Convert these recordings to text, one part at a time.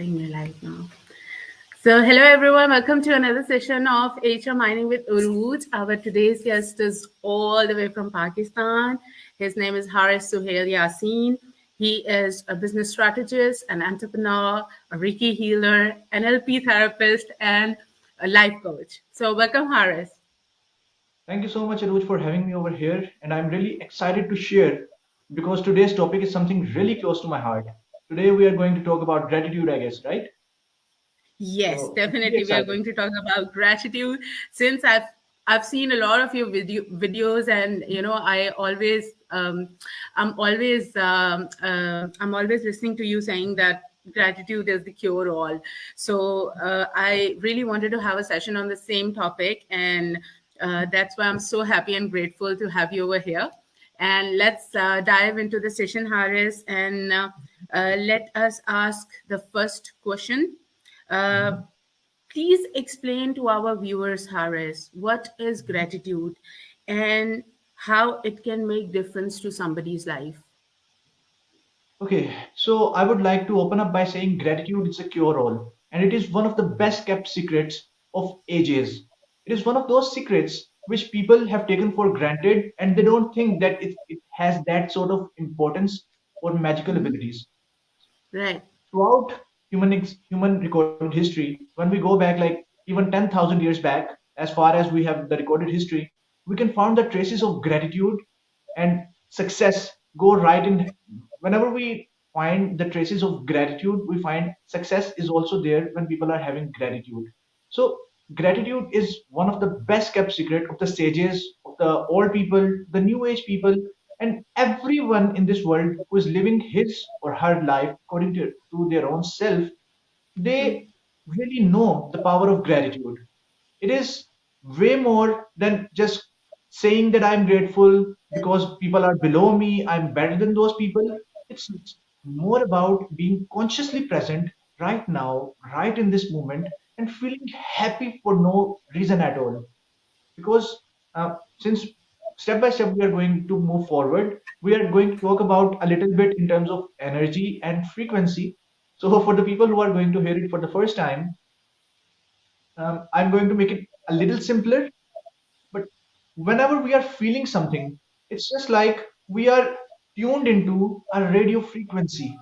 starting your life now. So, hello everyone. Welcome to another session of HR Mining with Urooj. Our today's guest is all the way from Pakistan. His name is Sohail Yaseen. He is a business strategist, an entrepreneur, a Reiki healer, NLP therapist, and a life coach. So, welcome, Haris. Thank you so much, Urooj, for having me over here. And I'm really excited to share because today's topic is something really close to my heart. Today, we are going to talk about gratitude, I guess, right? Yes, So I'm really definitely. We are excited. going to talk about gratitude since I've seen a lot of your videos, and I'm always listening to you saying that gratitude is the cure all. So I really wanted to have a session on the same topic, and that's why I'm so happy and grateful to have you over here. And let's dive into the session, Harris, and let us ask the first question. uh, Mhm. Please explain to our viewers, Harris, what is gratitude and how it can make difference to somebody's life. Okay, so I would like to open up by saying gratitude is a cure-all, and it is one of the best kept secrets of ages. It is one of those secrets which people have taken for granted, and they don't think that it has that sort of importance or magical Mhm. abilities. Right. Throughout human recorded history, when we go back like even 10,000 years back, as far as we have the recorded history, we can find the traces of gratitude and success go right in. Whenever we find the traces of gratitude, we find success is also there when people are having gratitude. So gratitude is one of the best kept secret of the sages, of the old people, the new age people, and everyone in this world who is living his or her life according to their own self. They really know the power of gratitude. It is way more than just saying that I'm grateful because people are below me, I'm better than those people. It's more about being consciously present right now, right in this moment, and feeling happy for no reason at all. Because since step by step we are going to move forward, we are going to talk about a little bit in terms of energy and frequency. So for the people who are going to hear it for the first time, I'm going to make it a little simpler. But whenever we are feeling something, it's just like we are tuned into a radio frequency.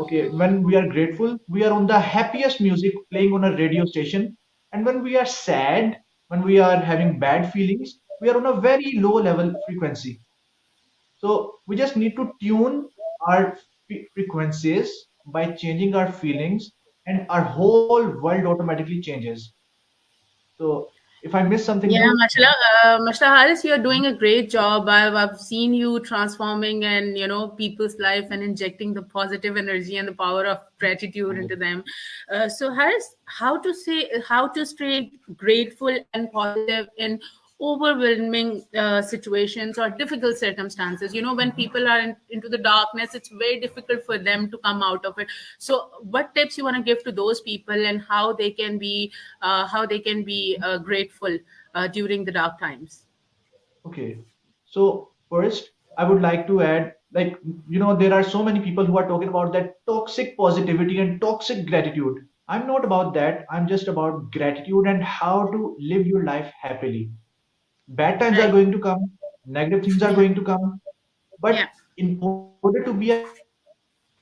Okay, when we are grateful, we are on the happiest music playing on a radio station. And when we are sad, when we are having bad feelings, we are on a very low level frequency. So we just need to tune our frequencies by changing our feelings, and our whole world automatically changes. So if I miss something, Yeah, do Mashallah Haris, you're doing a great job. I've seen you transforming and people's life and injecting the positive energy and the power of gratitude into them. So Haris, how to stay grateful and positive in overwhelming situations or difficult circumstances. When people are into the darkness, it's very difficult for them to come out of it. So what tips you want to give to those people, and how they can be grateful during the dark times? okay. So first, I would like to add, like, there are so many people who are talking about that toxic positivity and toxic gratitude. I'm not about that. I'm just about gratitude and how to live your life happily. Bad times are Right. going to come, negative things are Yeah. going to come, but Yeah. in order to be a grateful person,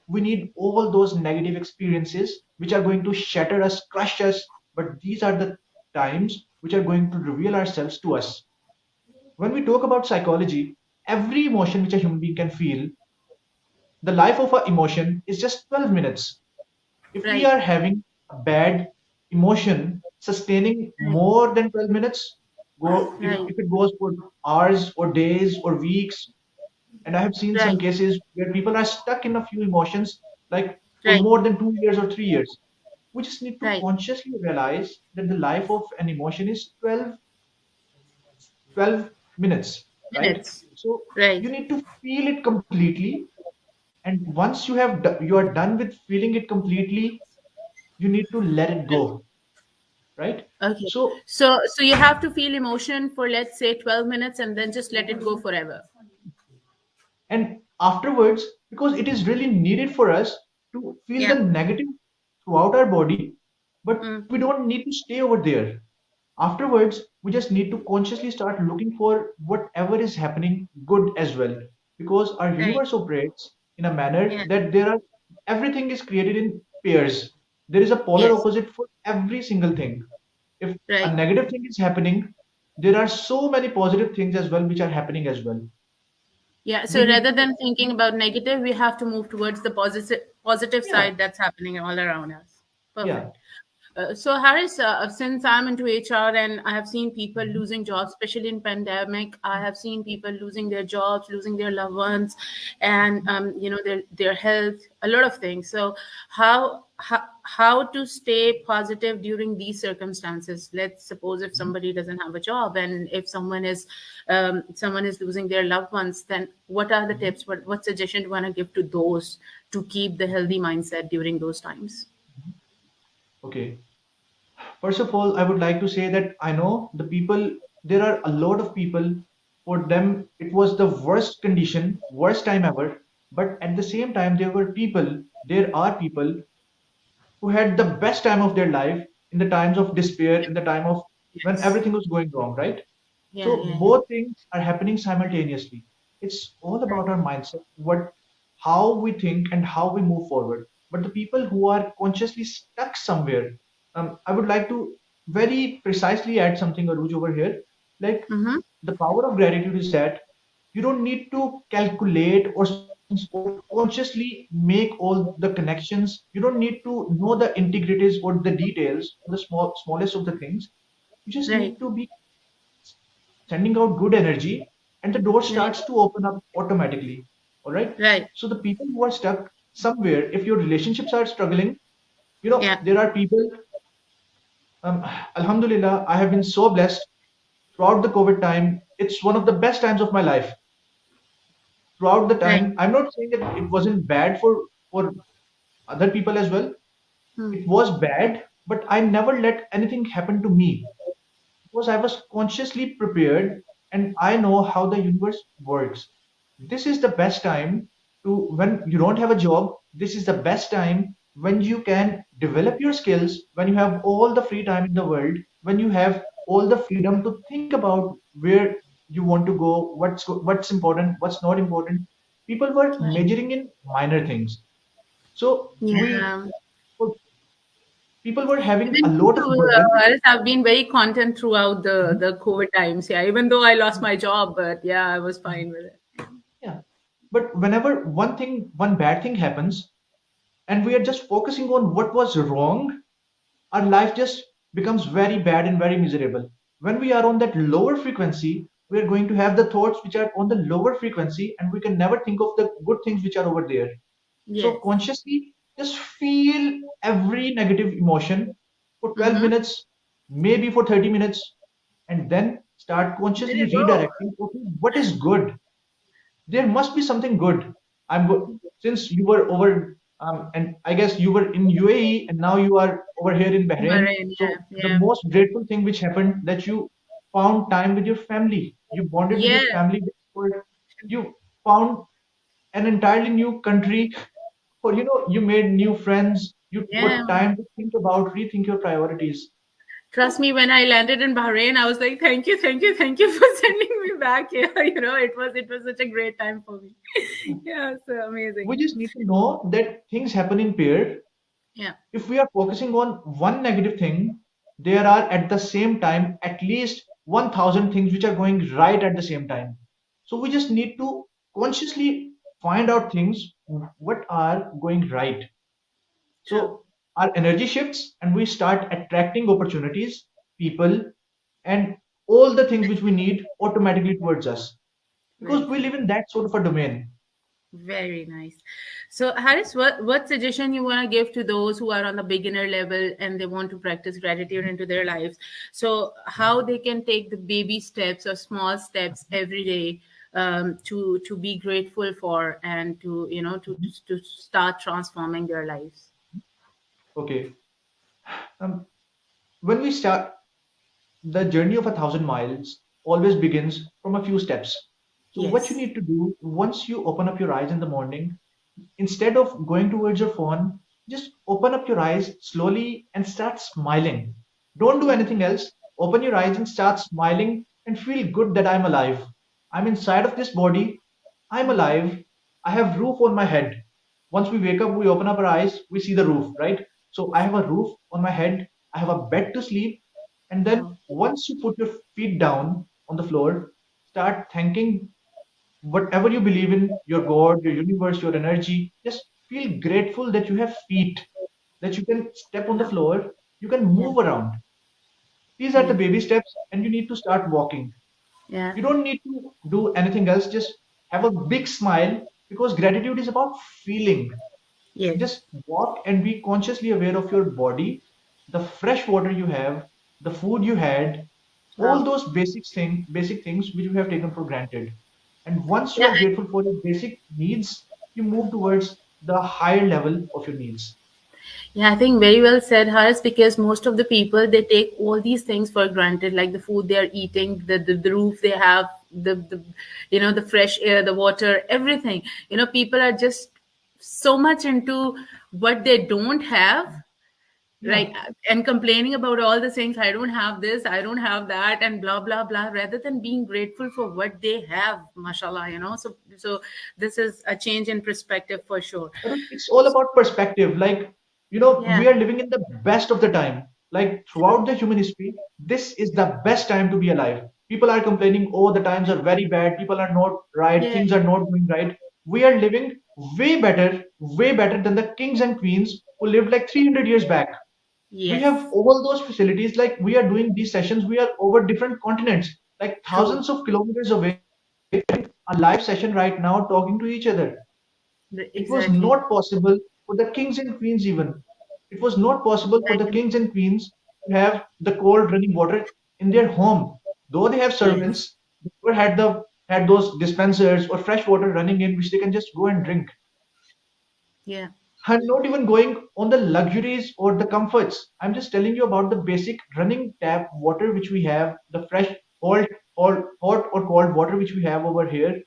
we need all those negative experiences which are going to shatter us, crush us, but these are the times which are going to reveal ourselves to us. When we talk about psychology, every emotion which a human being can feel, the life of an emotion is just 12 minutes. If we Right. are having a bad emotion sustaining Right. more than 12 minutes, Right. if it goes for hours or days or weeks, and I have seen some Right. cases where people are stuck in a few emotions like for Right. more than 2 years or 3 years. We just need to Right. consciously realize that the life of an emotion is 12 minutes, right? Minutes. So Right. you need to feel it completely, and once you are done with feeling it completely, you need to let it go, right? Okay. So So you have to feel emotion for, let's say, 12 minutes, and then just let it go forever. and afterwards, because it is really needed for us, to feel the Yeah. negative throughout our body, but we Mm. don't need to stay over there. Afterwards, we just need to consciously start looking for whatever is happening good as well. Because our Right. universe operates in a manner Yeah. that there are everything is created in pairs. There is a polar Yes. opposite for every single thing. If a Right. negative thing is happening, there are so many positive things as well which are happening as well. Yeah. We So need rather to, than thinking about negative, we have to move towards the positive yeah, side that's happening all around us. yeah. Perfect. So Harris, since I'm into HR and I have seen people Mhm. losing jobs, especially in pandemic, I have seen people losing their jobs, losing their loved ones, and their health, a lot of things. So how to stay positive during these circumstances? Let's suppose if Mhm. somebody doesn't have a job and if someone is losing their loved ones, then what are the Mhm. tips? What suggestion do you want to give to those to keep the healthy mindset during those times? Mhm. Okay. First of all, I would like to say that I know the people, there are a lot of people, for them, it was the worst condition, worst time ever. But at the same time, there are people who had the best time of their life in the times of despair, in the time of when Yes. everything was going wrong, right? Yeah, So yeah, yeah. both things are happening simultaneously. It's all about Right. our mindset, how we think and how we move forward. But the people who are consciously stuck somewhere, I would like to very precisely add something, Aruj, over here. Like Mm-hmm. the power of gratitude is that you don't need to calculate or consciously make all the connections. You don't need to know the integrities or the details, the smallest of the things. You just Right. need to be sending out good energy, and the door Right. starts to open up automatically. All right. Right. So the people who are stuck somewhere, if your relationships are struggling, Yeah. there are people. Alhamdulillah, I have been so blessed throughout the COVID time. It's one of the best times of my life. Throughout the Right. time, I'm not saying that it wasn't bad for other people as well. Hmm. It was bad, but I never let anything happen to me because I was consciously prepared and I know how the universe works. This is the best time when you don't have a job, this is the best time when you can develop your skills, when you have all the free time in the world, when you have all the freedom to think about where you want to go, what's important, what's not important. People were Right. majoring in minor things. So Yeah. people were having Even a me lot of too, burden. Haris, I've been very content throughout the Mhm. the COVID times. Yeah, even though I lost my job, but yeah, I was fine with it. Yeah. But whenever one bad thing happens, and we are just focusing on what was wrong, our life just becomes very bad and very miserable. When we are on that lower frequency, we are going to have the thoughts which are on the lower frequency, and we can never think of the good things which are over there. So Yes. consciously just feel every negative emotion for 12 Mm-hmm. minutes, maybe for 30 minutes, and then start Let consciously it go. redirecting, okay, what is good? There must be something good. I'm good since you were over, and I guess you were in UAE and now you are over here in Bahrain. Bahrain, So yeah, the yeah. most grateful thing which happened that you found time with your family. You bonded with Yeah, your family. You found an entirely new country, or you made new friends. You yeah. got time to think about, rethink your priorities. Trust me, when I landed in Bahrain, I was like, "Thank you, thank you, thank you for sending me back here." It was such a great time for me. Yeah, so We amazing. just need to know that things happen in pair. Yeah, If we are focusing on one negative thing, there are at the same time at least 1,000 things which are going right at the same time. So we just need to consciously find out things what are going right. true. So our energy shifts and we start attracting opportunities, people, and all the things which we need automatically towards us Very because we true. live in that sort of a domain. Very nice. So, Harris, what suggestion you want to give to those who are on the beginner level and they want to practice gratitude into their lives? So, how they can take the baby steps or small steps every day to be grateful for and to to start transforming their lives. Okay. Um, when we start, the journey of 1,000 miles always begins from a few steps. So, what you Yes. need to do once you open up your eyes in the morning, Instead of going towards your phone, just open up your eyes slowly and start smiling. Don't do anything else. Open your eyes and start smiling and feel good that I'm alive. I'm inside of this body. I'm alive. I have roof on my head. Once we wake up, we open up our eyes, we see the roof, right? So I have a roof on my head. I have a bed to sleep. And then Wow. once you put your feet down on the floor, start thanking whatever you believe in, your God, your universe, your energy. Just feel grateful that you have feet, that you can step on the Wow. floor, you can Yeah. move around. These are the Yeah. baby steps, and you need to start walking. Yeah. You don't need to do anything else, just have a big smile, because gratitude is about feeling. Yes. Just walk and be consciously aware of your body, the fresh water you have, the food you had, all Wow. those basic things which you have taken for granted. And once you Yeah. are grateful for your basic needs, you move towards the higher level of your needs. Yeah, I think very well said, Harsh, because most of the people they take all these things for granted, like the food they are eating, the roof they have, the the fresh air, the water, everything. People are just so much into what they don't have, Yeah. and complaining about all the things. I don't have this, I don't have that, and blah blah blah, rather than being grateful for what they have, mashallah. So this is a change in perspective for sure. But it's all about perspective. Like, Yeah. we are living in the best of the time. Like, throughout the human history, this is the best time to be alive. People are complaining, oh, the times are very bad, people are not right, Yeah. things are not going right. We are living way better than the kings and queens who lived like 300 years back. We have Yes. all those facilities. Like, we are doing these sessions, we are over different continents, like True. thousands of kilometers away, a live session right now talking to each other. It was Exactly. not possible for the kings and queens even. It was not possible for the Exactly. kings and queens to have the cold running water in their home. Though they have Yes. servants, they never had those dispensers or fresh water running in which they can just go and drink. Yeah. I'm not even going on the luxuries or the comforts. I'm just telling you about the basic running tap water which we have, the fresh, cold, or hot or cold water which we have over here.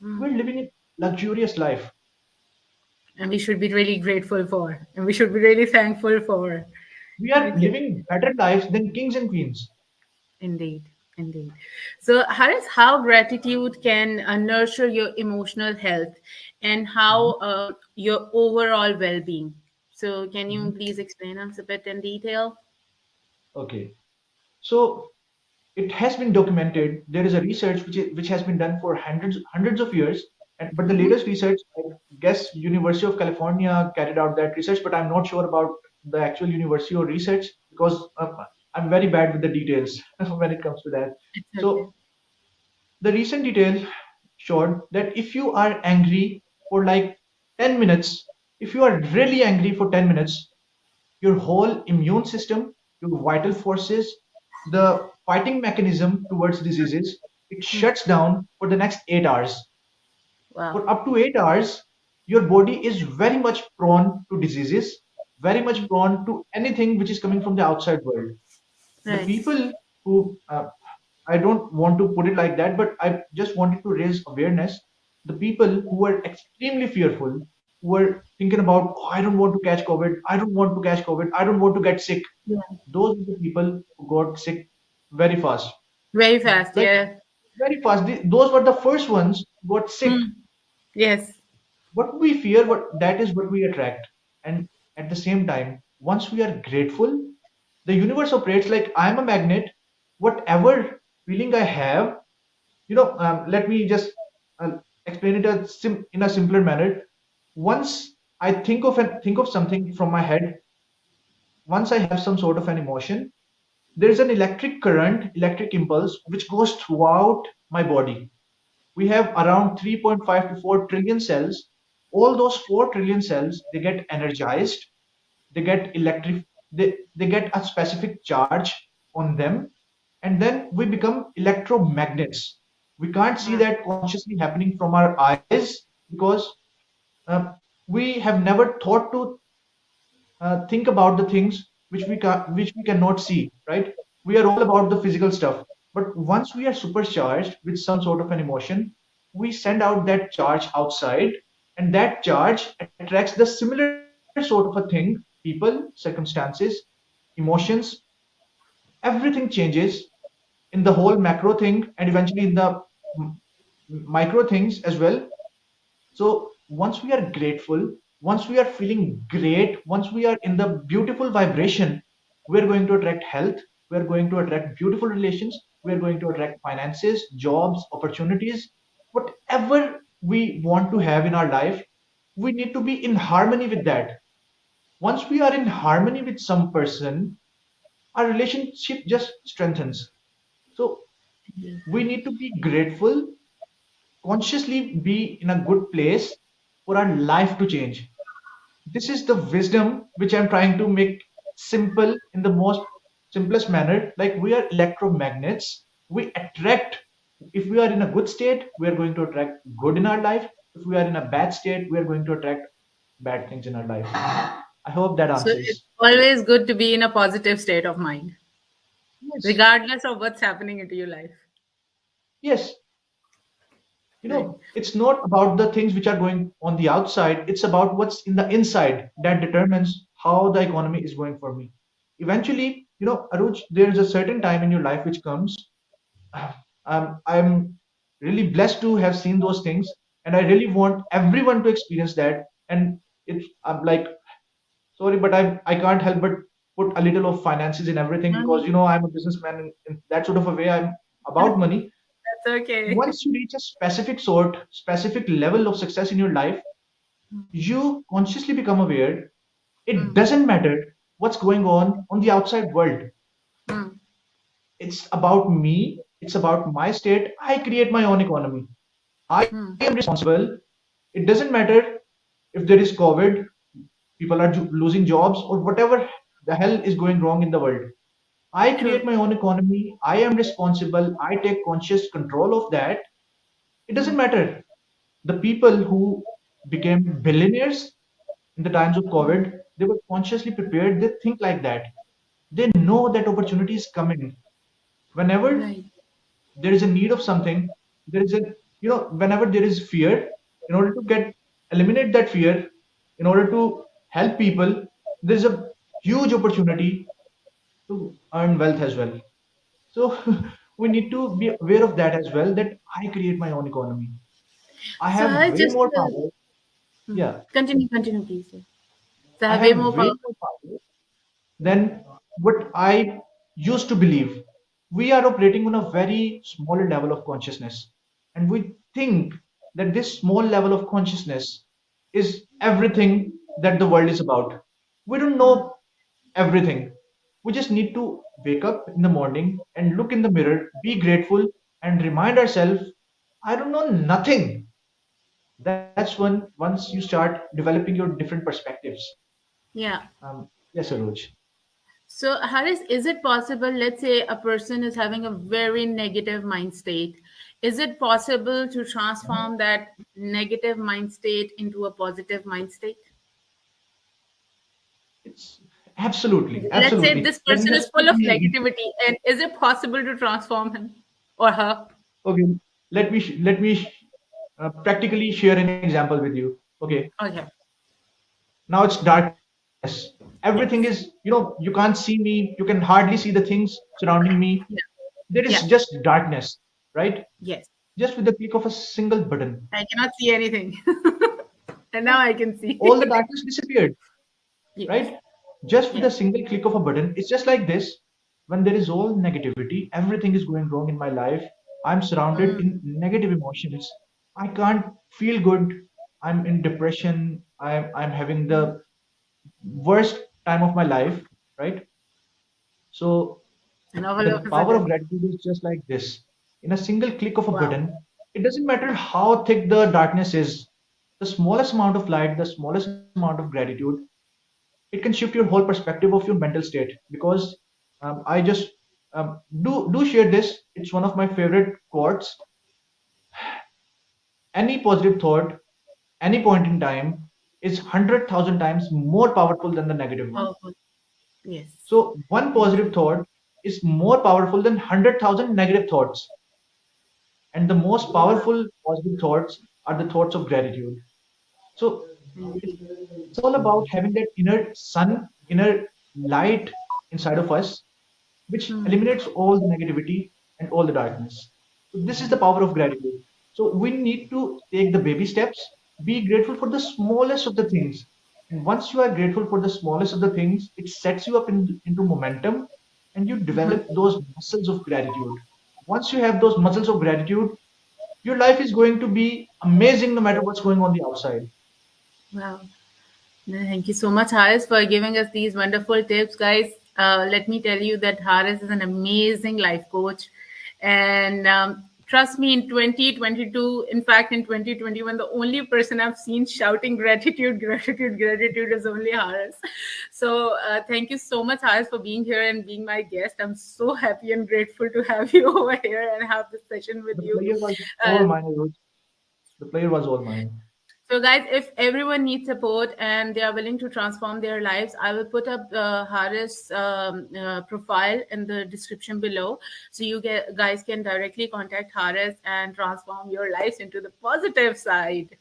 Mm. We're living a luxurious life. And we should be really grateful for, and we should be really thankful for. We are Okay. living better lives than kings and queens. Indeed. Indeed. So, Haris, how gratitude can nurture your emotional health and how Mhm, your overall well being? So, can you mhm. please explain us a bit in detail? Okay. So it has been documented. There is a research which has been done for hundreds of years. And but the Hmm. latest research, I guess University of California carried out that research, but I'm not sure about the actual university or research, because I'm very bad with the details when it comes to that. It's okay. So the recent detail showed that if you are angry for like 10 minutes, if you are really angry for 10 minutes, your whole immune system, your vital forces, the fighting mechanism towards diseases, it Hmm. shuts down for the next 8 hours. Wow. For up to 8 hours, your body is very much prone to diseases, very much prone to anything which is coming from the outside world. The Right. people who, I don't want to put it like that, but I just wanted to raise awareness. The people who were extremely fearful, who were thinking about, oh, I don't want to catch COVID, I don't want to catch COVID, I don't want to get sick. Yeah. Those were the people who got sick very fast. Very fast. Like, Yeah. very fast. Those were the first ones who got sick. Hmm. Yes. What we fear, what that is what we attract. And at the same time, once we are grateful, the universe operates like I'm a magnet. Whatever feeling I have, let me just uh, explain it in a simpler manner. Once I think of something from my head, once I have some sort of an emotion, there is an electric current, electric impulse which goes throughout my body. We have around 3.5 to 4 trillion cells. All those 4 trillion cells, they get energized, they get they get a specific charge on them, and then we become electromagnets. We can't see Wow. that consciously happening from our eyes, because uh, we have never thought to think about the things which we cannot see, right? We are all about the physical stuff, but once we are supercharged with some sort of an emotion, we send out that charge outside, And that charge attracts the similar sort of a thing: people, circumstances, emotions. Everything changes in the whole macro thing, and eventually in the m- micro things as well. So once we are grateful, once we are feeling great, once we are in the beautiful vibration, we're going to attract health, we're going to attract beautiful relations, we're going to attract finances, jobs, opportunities, whatever we want to have in our life. We need to be in harmony with that. Once we are in harmony with some person, our relationship just strengthens. So we need to be grateful, consciously be in a good place for our life to change. This is the wisdom which I'm trying to make simple in the most simplest manner. Like, we are electromagnets, we attract. If we are in a good state, we are going to attract good in our life. If we are in a bad state, we are going to attract bad things in our life. I hope that So it's answers. always good to be in a positive state of mind, Yes. regardless of what's happening into your life. Yes. Right. It's not about the things which are going on the outside, it's about what's in the inside that determines how the economy is going for me. Eventually, Aruj, there is a certain time in your life which comes. I'm really blessed to have seen those things, and I really want everyone to experience that. And I'm like, sorry, but I can't help but put a little of finances in everything, because Mhm. I'm a businessman, in that sort of a way. I'm about money. That's okay. Once you reach a specific level of success in your life, you consciously become aware it Mm, doesn't matter what's going on the outside world. mm, It's about me, it's about my state. I create my own economy. I am mm, responsible. It doesn't matter if there is COVID, people are losing jobs, or whatever the hell is going wrong in the world. I create true. my own economy, I am responsible, I take conscious control of that. It doesn't Mm, matter. The people who became billionaires in the times of COVID, they were consciously prepared. They think like that. They know that opportunity is coming. Whenever right. there is a need of something, there is a, whenever there is fear, in order to get eliminate that fear, in order to help people, there is a huge opportunity to earn wealth as well. So we need to be aware of that as well, that I create my own economy. I So have I way just more power. Yeah, continue, please. Sir. So I I have way have more way power. more power than what I used to believe. We are operating on a very smaller level of consciousness, and we think that this small level of consciousness is everything that the world is about. We don't Mm, know everything. We just need to wake up in the morning and look in the mirror, be grateful, and remind ourselves, I don't know nothing. That's when, once you start developing your different perspectives. yeah. Yes, Aruj. So, Harris, is it possible, let's say a person is having a very negative mind state, is it possible to transform that negative mind state into a positive mind state? It's absolutely, Let's say absolutely. this Let me person is just full of quickly. negativity, and is it possible to transform him or her? Okay, practically share an example with you. Okay, Okay. now it's darkness. Everything is, Yes. you can't see me. You can hardly see the things surrounding me. Yeah. There is Yeah. just darkness, right? Yes. Just with the click of a single button, I cannot see anything. And now yeah, I can see. all the darkness disappeared, Yes. right? Just with Yeah. a single click of a button. It's just like this. When there is all negativity, everything is going wrong in my life. I'm surrounded Mm. in negative emotions. I can't feel good. I'm in depression. I'm having the worst time of my life, right? So And all the of a power of sudden, gratitude is just like this. In a single click of a wow. button, it doesn't matter how thick the darkness is. The smallest amount of light, the smallest amount of gratitude, it can shift your whole perspective of your mental state. Because I just do share this. It's one of my favorite quotes. Any positive thought, any point in time, is 100,000 times more powerful than the negative one. Powerful. Yes. So one Very positive true. thought is more powerful than 100,000 negative thoughts. And the most Wow. powerful positive thoughts are the thoughts of gratitude. So it's Indeed. all about having that inner sun, inner light inside of us, which eliminates all the negativity and all the darkness. So this is the power of gratitude. So we need to take the baby steps, be grateful for the smallest of the things. And once you are grateful for the smallest of the things, it sets you up into momentum and you develop those muscles of gratitude. Once you have those muscles of gratitude, your life is going to be amazing no matter what's going on the outside. Wow. Thank you so much, Haris, for giving us these wonderful tips, guys. Let me tell you that Haris is an amazing life coach. And trust me, in 2022, in fact, in 2021, the only person I've seen shouting gratitude, gratitude, gratitude is only Haris. So thank you so much, Haris, for being here and being my guest. I'm so happy and grateful to have you over here and have this session with The you. player was Uh, all mine, Urooj. The player was all mine. So, guys, if everyone needs support and they are willing to transform their lives, I will put up Haris' profile in the description below, so guys can directly contact Haris and transform your lives into the positive side.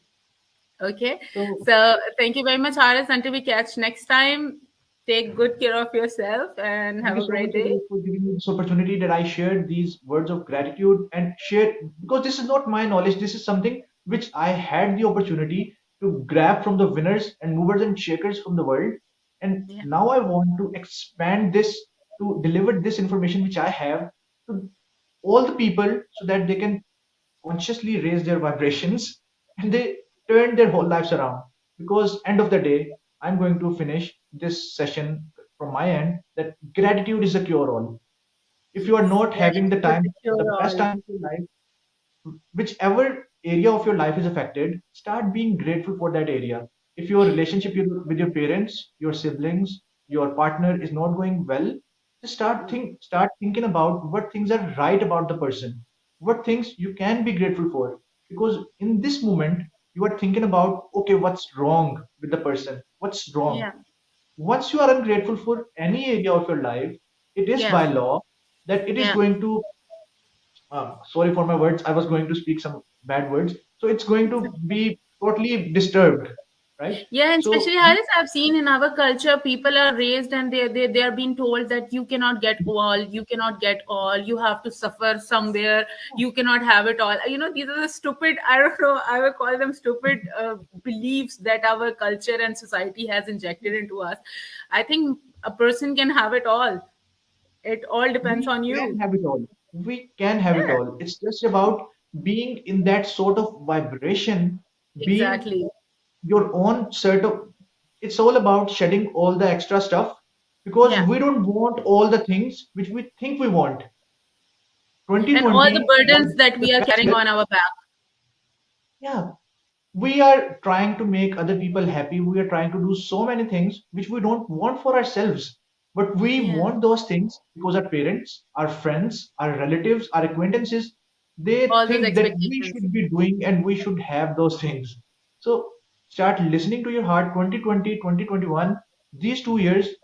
Okay. So So, thank you very much, Haris. Until we catch next time, take good care of yourself and thank have you a so much, great day. Urooj, for giving me this opportunity that I shared these words of gratitude and share, because this is not my knowledge. This is something which I had the opportunity to grab from the winners and movers and shakers from the world. And Yeah. now I want to expand this to deliver this information which I have to all the people so that they can consciously raise their vibrations and they turn their whole lives around. Because end of the day, I'm going to finish this session from my end that gratitude is a cure all. If you are Yes. not having the Gratitude is time, the the cure best all. time of your life, whichever area of your life is affected, start being grateful for that area. If your relationship with your parents, your siblings, your partner is not going well, just start thinking about what things are right about the person, what things you can be grateful for. Because in this moment, you are thinking about, okay, what's wrong with the person? What's wrong? Yeah. Once you are ungrateful for any area of your life, it is Yeah. by law that it is Yeah. going to, sorry for my words, I was going to speak some bad words, so it's going to be totally disturbed, right? Yeah, and So especially Harris, I've seen in our culture, people are raised and they are being told that you cannot get all, you cannot get all, you have to suffer somewhere, you cannot have it all. You know, these are the stupid, I don't know, I would call them stupid beliefs that our culture and society has injected into us. I think a person can have it all. It all depends we on can you. have it all. We can have it Yeah, all. It's just about being in that sort of vibration, being exactly. your own sort of. It's all about shedding all the extra stuff because Yeah. we don't want all the things which we think we want. And all the 2020 was burdens that the we are best carrying year. on our back. Yeah, we are trying to make other people happy. We are trying to do so many things which we don't want for ourselves, but we Yeah. want those things because our parents, our friends, our relatives, our acquaintances, they All those think that we expectations. should be doing and we should have those things. So start listening to your heart. 2020, 2021, these 2 years,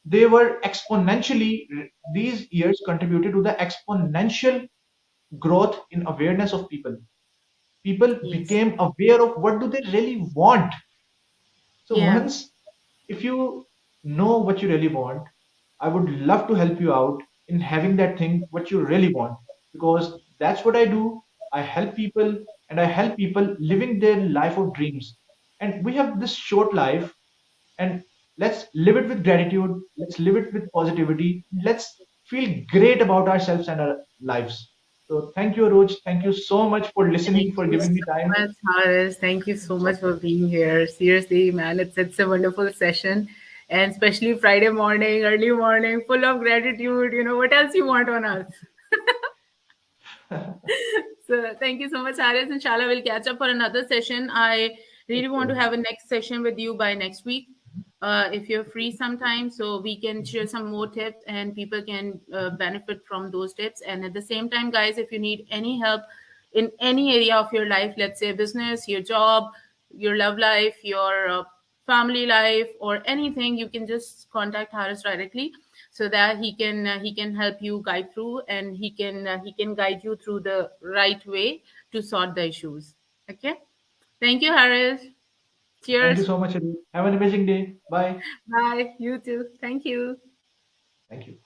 they were exponentially, these years contributed to the exponential growth in awareness of people. People Yes. became aware of what do they really want. So Yeah. once, if you know what you really want, I would love to help you out in having that thing what you really want, because that's what I do. I help people, and I help people living their life of dreams. And we have this short life, and let's live it with gratitude, let's live it with positivity, let's feel great about ourselves and our lives. So thank you, Roj. Thank you so much for listening, Thank for you giving me so time. much, Haris. Thank you so So much for being here. Seriously, man, it's a wonderful session. And especially Friday morning, early morning, full of gratitude. You know, what else you want on us? So thank you so much, Haris. Inshallah, we'll catch up for another session. I really want to sure. have a next session with you by next week. If you're free sometime, so we can share some more tips and people can benefit from those tips. And at the same time, guys, if you need any help in any area of your life, let's say business, your job, your love life, your family life, or anything, you can just contact Haris directly so that he can help you guide through and he can guide you through the right way to sort the issues. Okay. Thank you, Haris. Thank you Cheers. so much, Adi. Have an amazing day. Bye. Bye. You too. Thank you. Thank you.